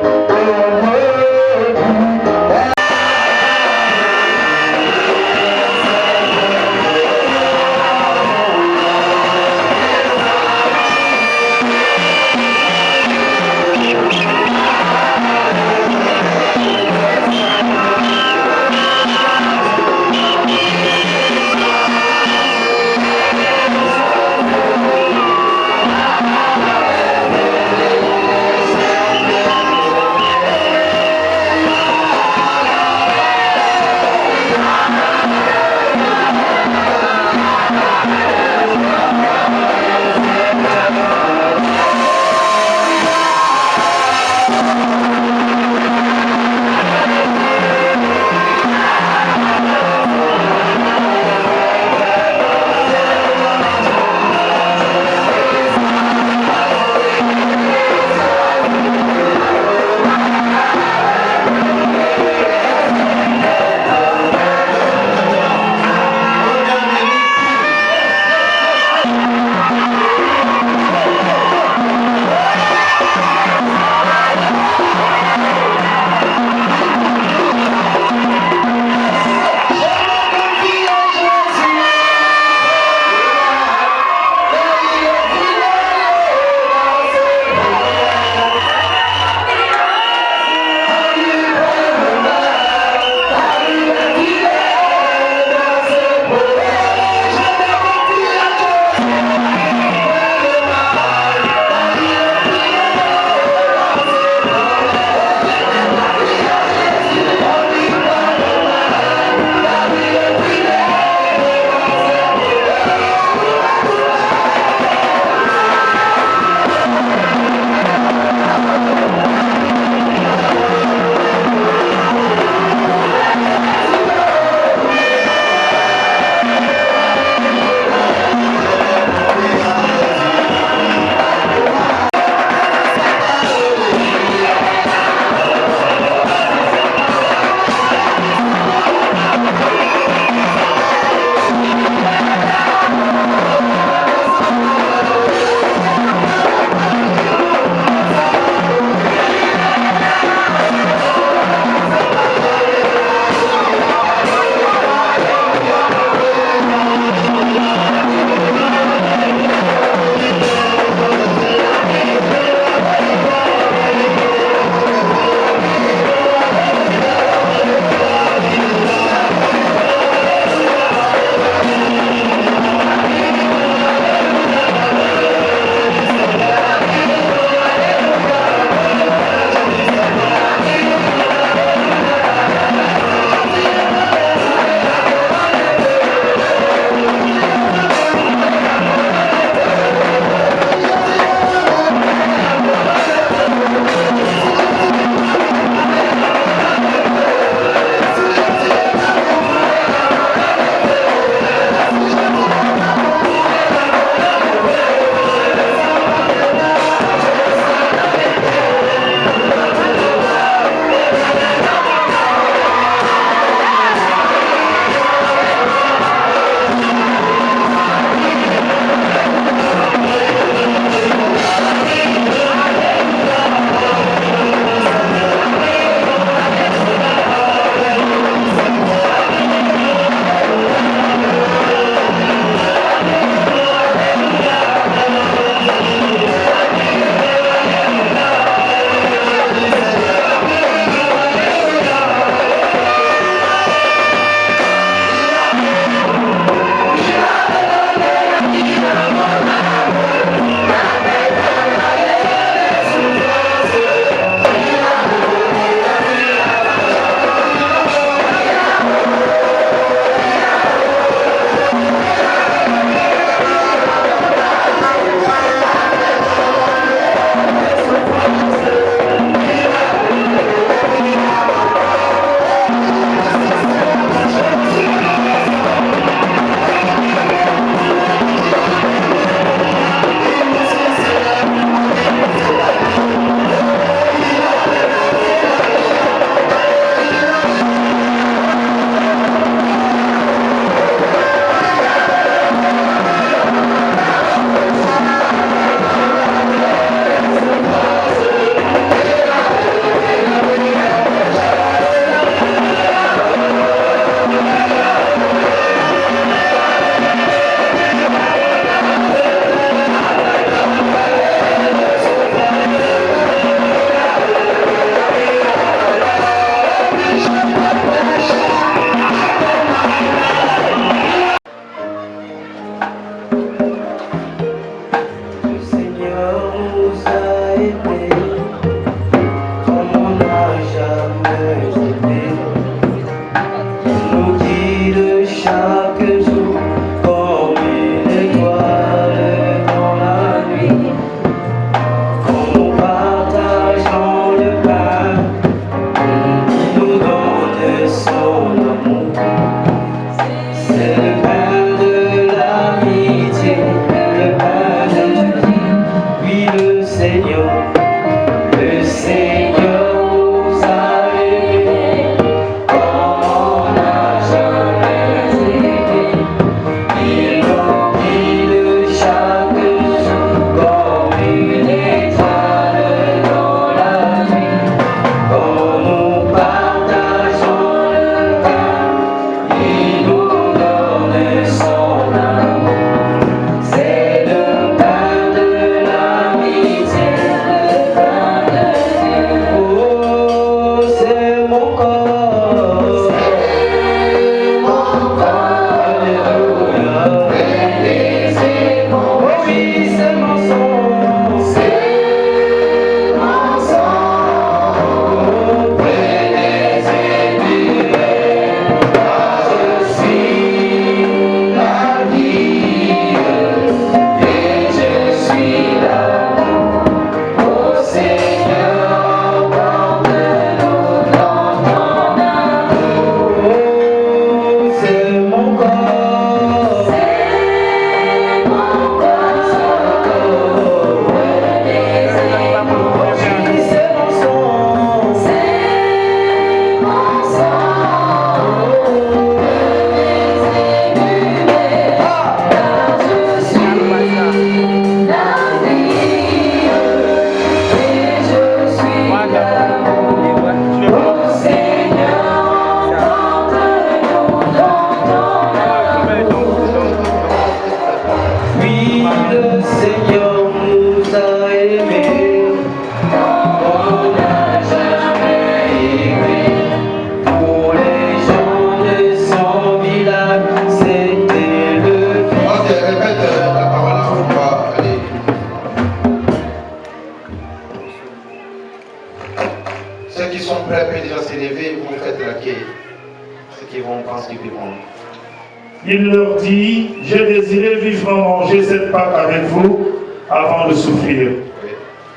Il leur dit, j'ai désiré vivement manger cette Pâque avec vous avant de souffrir.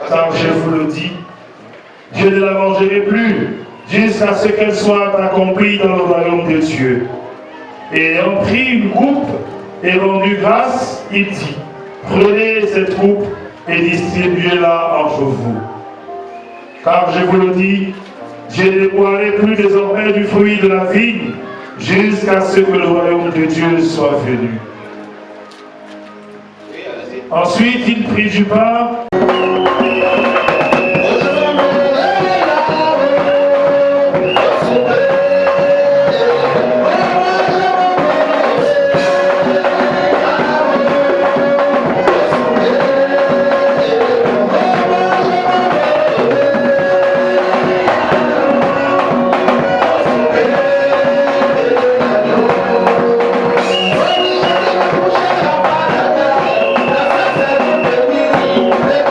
Car je vous le dis, je ne la mangerai plus jusqu'à ce qu'elle soit accomplie dans le royaume de Dieu. Et ayant pris une coupe et rendu grâce, il dit, prenez cette coupe et distribuez-la entre vous. Car je vous le dis, je ne boirai plus désormais du fruit de la vigne jusqu'à ce que le royaume de Dieu soit venu. Ensuite, il prit du pain. Thank you.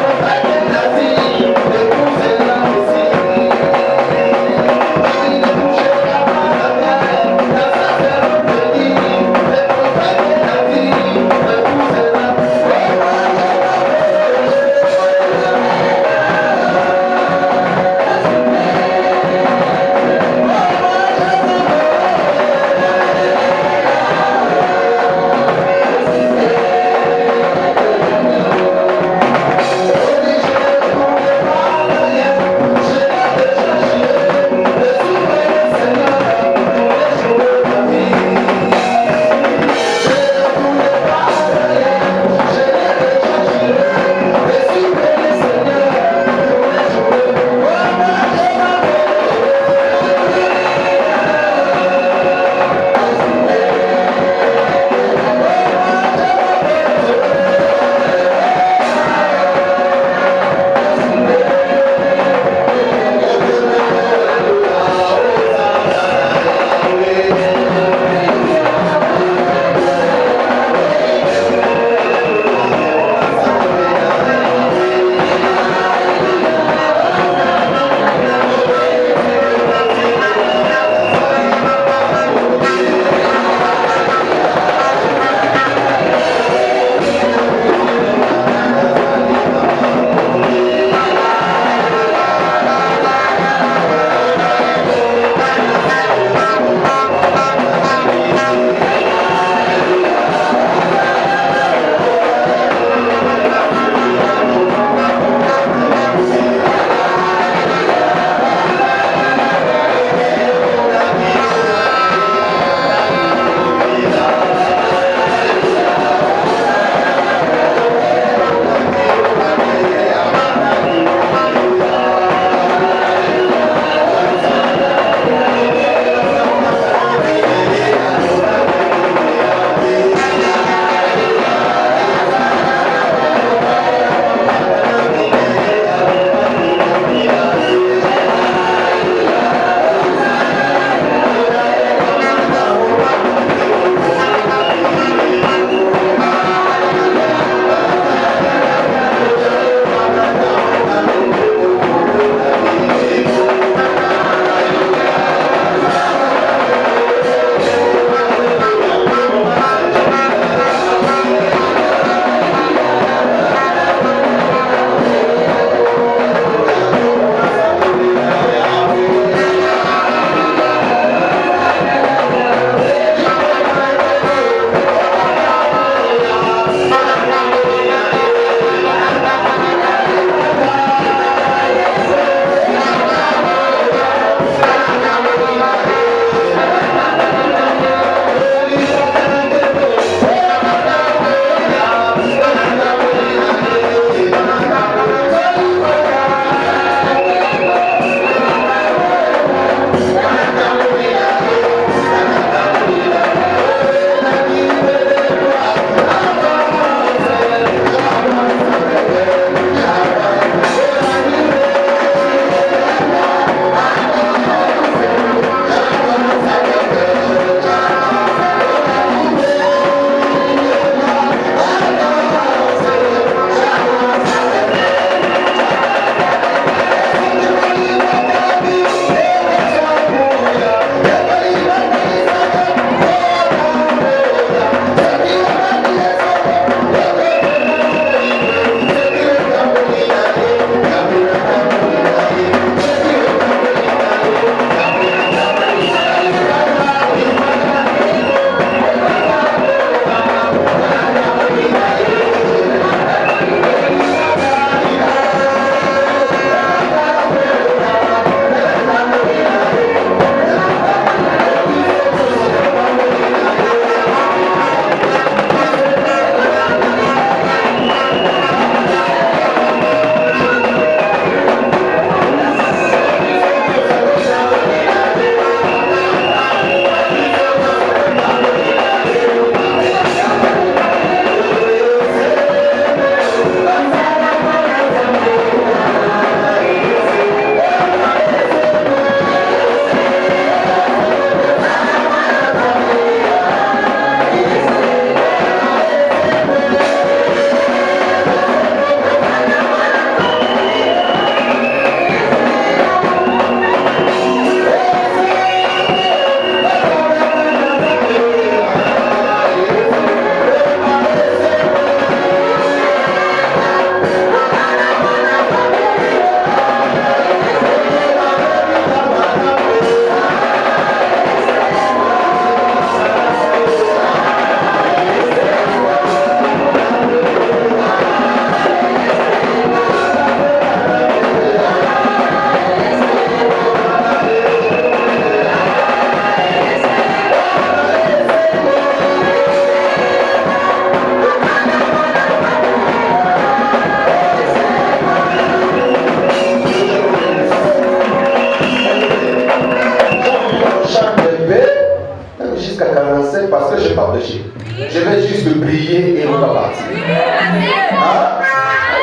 m'empêcher. Je vais juste prier et on va partir. Hein?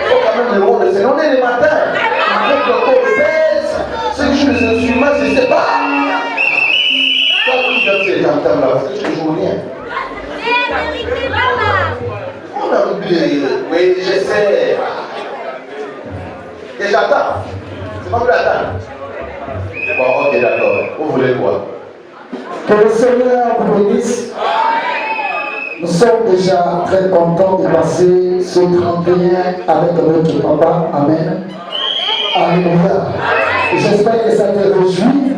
Il faut quand même le rôle de Seigneur. On est le matin. Il faut qu'on pèse. Ce que je ne suis pas, je ne sais pas. Quand tu fais j'entends là, parce que tu ne joues rien. On a oublié. Oui, j'essaie. Et j'attends. C'est pas que j'attends. Bon, ok, d'accord. Vous voulez quoi? Que le Seigneur vous bénisse. Nous sommes déjà très contents de passer ce 31 avec notre papa. Amen. Alléluia. J'espère que ça te réjouit.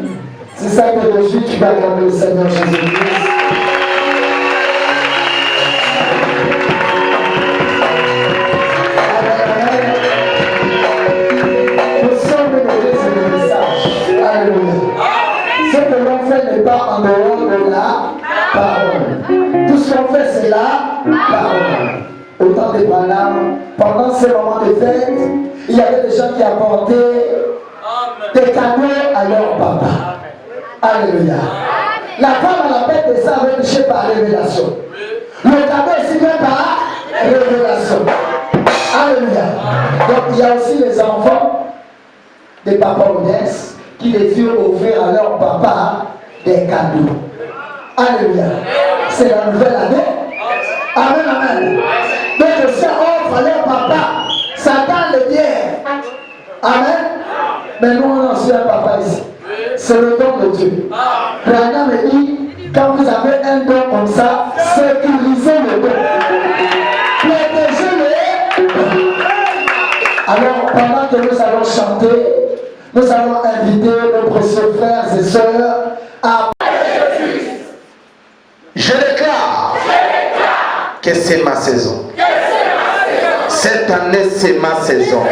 Si ça te réjouit, tu vas acclamer le Seigneur Jésus-Christ. En dehors de la parole. Tout ce qu'on fait, c'est la parole. Au temps des Branham, pendant ces moments de fête, il y avait des gens qui apportaient des cadeaux à leur papa. Alléluia. La femme à la fête de ça avait touché par révélation. Le cadeau est signé par révélation. Alléluia. Donc il y a aussi les enfants des papas modestes qui les firent offrir à leur papa des cadeaux. Alléluia. C'est la nouvelle année. Amen, amen. Donc le Seigneur offre à leur papa. Satan le bien. Amen. Mais nous on a aussi un papa ici. C'est le don de Dieu. Branham me dit, quand vous avez un don comme ça, sécurisez le don. Protégez-le. Alors pendant que nous allons chanter, nous allons inviter nos précieux frères et sœurs à... Je déclare que c'est ma saison. Cette année, c'est ma saison.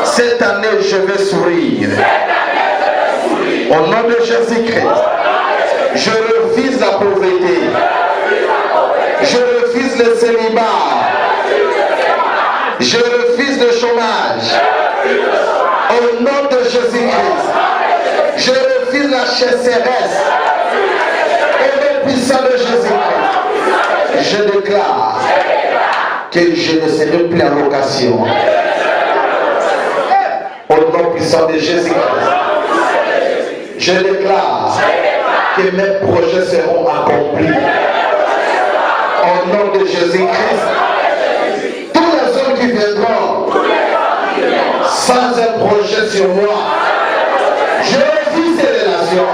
Cette année, je vais sourire. Au nom de Jésus-Christ, je refuse la pauvreté. Je refuse le célibat. Je refuse le chômage. Au nom de Jésus-Christ, je refuse la chasseresse. Au nom puissant de Jésus-Christ, je déclare que je ne serai plus en location. Au nom puissant de Jésus-Christ, je déclare que mes projets seront accomplis. Au nom de Jésus-Christ, tous les hommes qui viendront sans un projet sur moi, je refuse ces relations.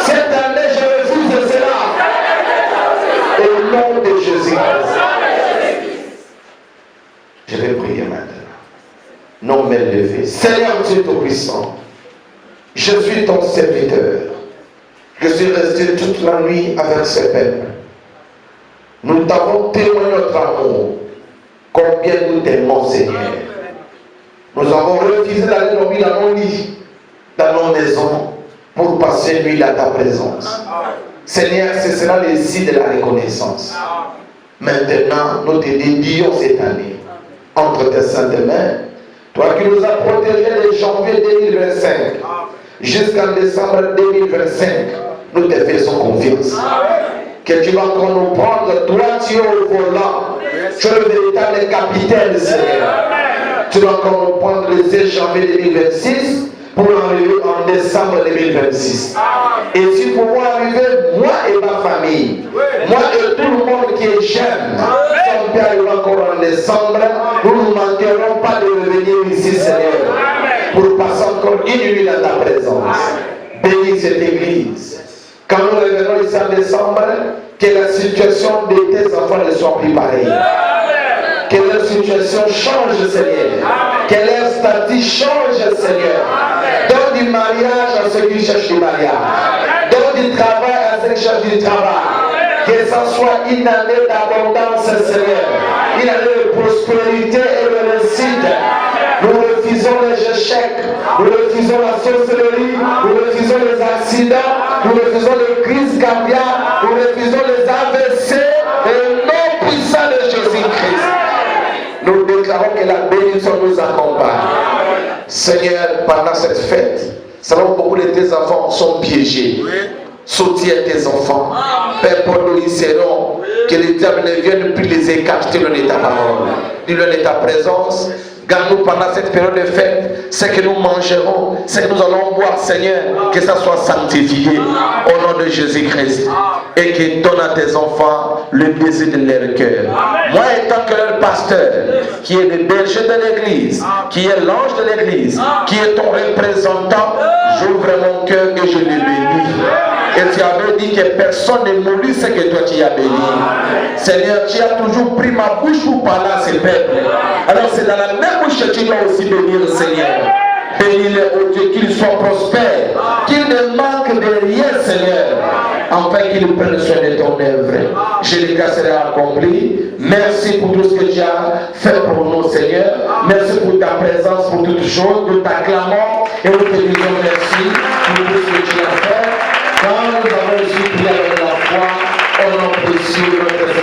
Cette année, je refuse cela. Au nom de Jésus-Christ, je vais prier maintenant. Non, mais levé. Seigneur Dieu Tout-Puissant, je suis ton serviteur. Je suis resté toute la nuit avec ce peuple. Nous t'avons témoigné notre amour. Combien nous t'aimons, Seigneur. Nous avons refusé d'aller dormir dans nos lits, dans nos maisons, pour passer une nuit à ta présence. Seigneur, ce sera le signe de la reconnaissance. Maintenant, nous te dédions cette année entre tes saintes mains. Toi qui nous as protégés de janvier 2025 jusqu'en décembre 2025, nous te faisons confiance. Que tu vas encore nous prendre, toi tu es au volant, tu es le véritable capitaine, Seigneur. Tu vas encore nous prendre le 16 janvier 2026 pour arriver en décembre 2026. Et si pour moi arriver, moi et ma famille, moi et tout le monde qui est jeune, son père arrive encore en décembre, nous ne manquerons pas de revenir ici, Seigneur, pour passer encore une nuit dans ta présence. Bénis cette église. Quand nous revenons ici en décembre, que la situation de tes enfants ne soit plus pareille. Que leur situation change, Seigneur. Que leur statut change, Seigneur. Donne du mariage à ceux qui cherchent du mariage. Donne du travail à ceux qui cherchent du travail. Que ça soit une année d'abondance, Seigneur. Une année de prospérité et de réussite. Nous refusons les échecs. Nous refusons la sorcellerie. Nous refusons les accidents. Nous refusons les crises cardiaques. Nous refusons les AVC. Et le nom puissant de Jésus-Christ. Nous déclarons que la bénédiction nous accompagne. Seigneur, pendant cette fête, savons beaucoup de tes enfants sont piégés. soutiens tes enfants. Père, pour nous, ils seront, que les diables ne viennent plus les écarter dans ta parole, dans ta présence. Garde-nous pendant cette période de fête, ce que nous mangerons, ce que nous allons boire, Seigneur, que ça soit sanctifié au nom de Jésus-Christ. Et que donne à tes enfants le désir de leur cœur. Moi, étant que leur pasteur, qui est le berger de l'église, qui est l'ange de l'église, qui est ton représentant, j'ouvre mon cœur et je le bénis. Et tu avais dit que personne ne mourut ce que toi tu as béni. Seigneur, tu as toujours pris ma bouche pour parler à ces peuples. Alors c'est dans la même bouche que tu dois aussi bénir, Seigneur. Bénis-les, oh Dieu, qu'ils soient prospères, qu'ils ne manquent de rien, Seigneur, afin qu'ils prennent soin de ton œuvre. Jésus sera accompli. Merci pour tout ce que tu as fait pour nous, Seigneur. Merci pour ta présence, pour toutes choses. Nous t'acclamons et nous te disons merci pour tout ce que tu as fait. Quand nous avons reçu prier avec la foi, on en peut suivre notre